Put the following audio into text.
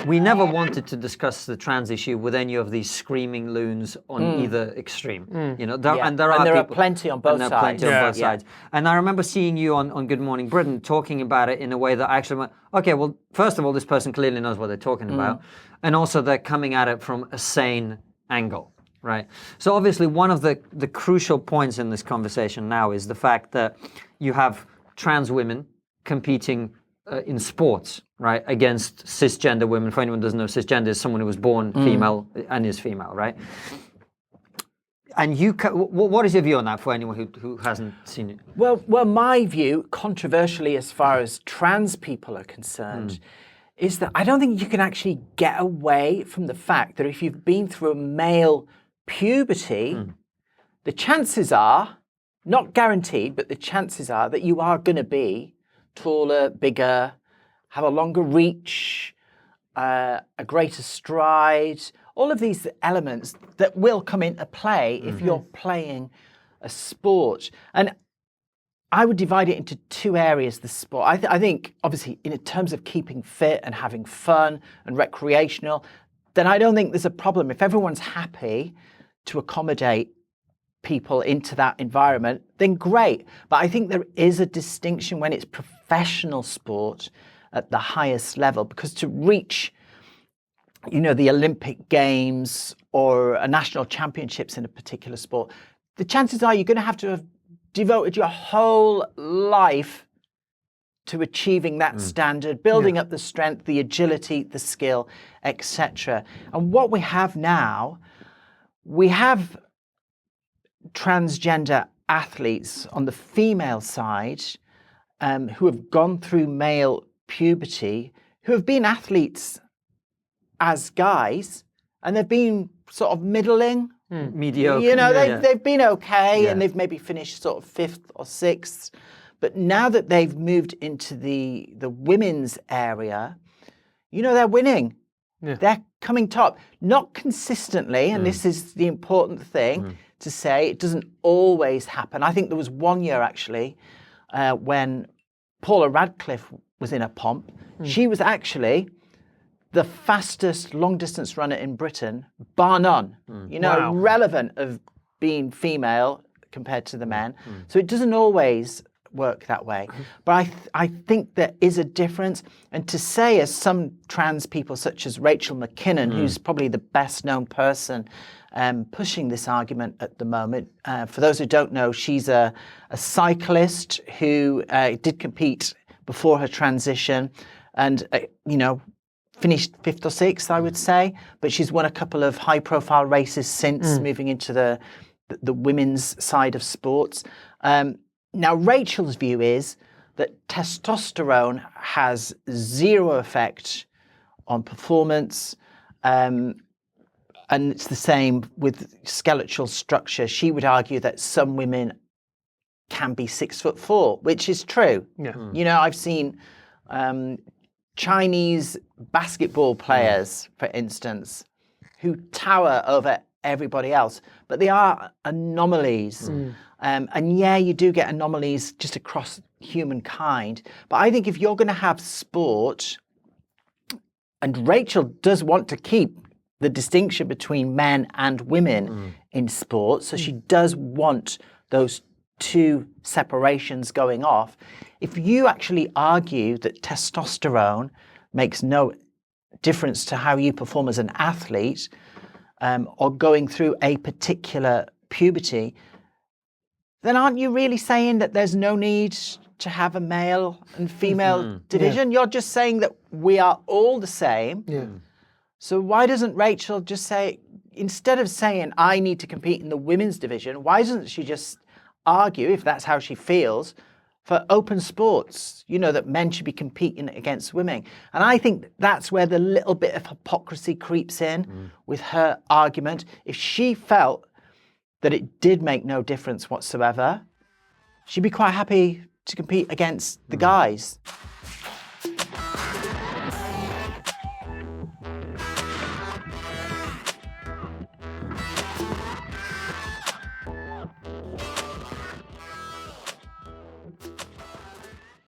We never wanted to discuss the trans issue with any of these screaming loons on either extreme. You know, and there are plenty on both sides. Sides. And I remember seeing you on Good Morning Britain talking about it in a way that I actually went, okay, well, first of all, this person clearly knows what they're talking about, and also they're coming at it from a sane angle, right? So obviously, one of the crucial points in this conversation now is the fact that you have trans women competing in sports, right, against cisgender women. For anyone who doesn't know, cisgender is someone who was born female and is female, right? And what is your view on that for anyone who hasn't seen it? Well, my view, controversially as far as trans people are concerned, is that I don't think you can actually get away from the fact that if you've been through a male puberty, the chances are, not guaranteed, but the chances are that you are going to be taller, bigger, have a longer reach, a greater stride, all of these elements that will come into play if you're playing a sport. And I would divide it into two areas, the sport. I think, obviously, in terms of keeping fit and having fun and recreational, then I don't think there's a problem. If everyone's happy to accommodate people into that environment, then great. But I think there is a distinction when it's professional sport at the highest level, because to reach, you know, the Olympic Games or a national championships in a particular sport, the chances are you're going to have devoted your whole life to achieving that standard, building up the strength, the agility, the skill, etc. And what we have now, we have transgender athletes on the female side who have gone through male puberty, who have been athletes as guys, and they've been sort of middling, mediocre. You know, they've been okay, and they've maybe finished sort of 5th or 6th. But now that they've moved into the women's area, you know, they're winning. They're coming top, not consistently, and this is the important thing to say. It doesn't always happen. I think there was one year actually when Paula Radcliffe was in a pomp. She was actually the fastest long-distance runner in Britain, bar none. You know, irrelevant of being female compared to the men. So it doesn't always work that way. But I think there is a difference. And to say, as some trans people such as Rachel McKinnon, who's probably the best known person pushing this argument at the moment, for those who don't know, she's a cyclist who did compete before her transition and, you know, finished 5th or 6th, I would say. But she's won a couple of high profile races since moving into the women's side of sports. Now, Rachel's view is that testosterone has zero effect on performance, and it's the same with skeletal structure. She would argue that some women can be 6'4", which is true. You know, I've seen Chinese basketball players, for instance, who tower over everybody else, but they are anomalies. And yeah, you do get anomalies just across humankind. But I think if you're going to have sport, and Rachel does want to keep the distinction between men and women in sport, so she does want those two separations going off. If you actually argue that testosterone makes no difference to how you perform as an athlete, or going through a particular puberty, then aren't you really saying that there's no need to have a male and female division? You're just saying that we are all the same. So why doesn't Rachel just say, instead of saying I need to compete in the women's division, why doesn't she just argue, if that's how she feels, for open sports, you know, that men should be competing against women? And I think that's where the little bit of hypocrisy creeps in with her argument. If she felt that it did make no difference whatsoever, she'd be quite happy to compete against the guys.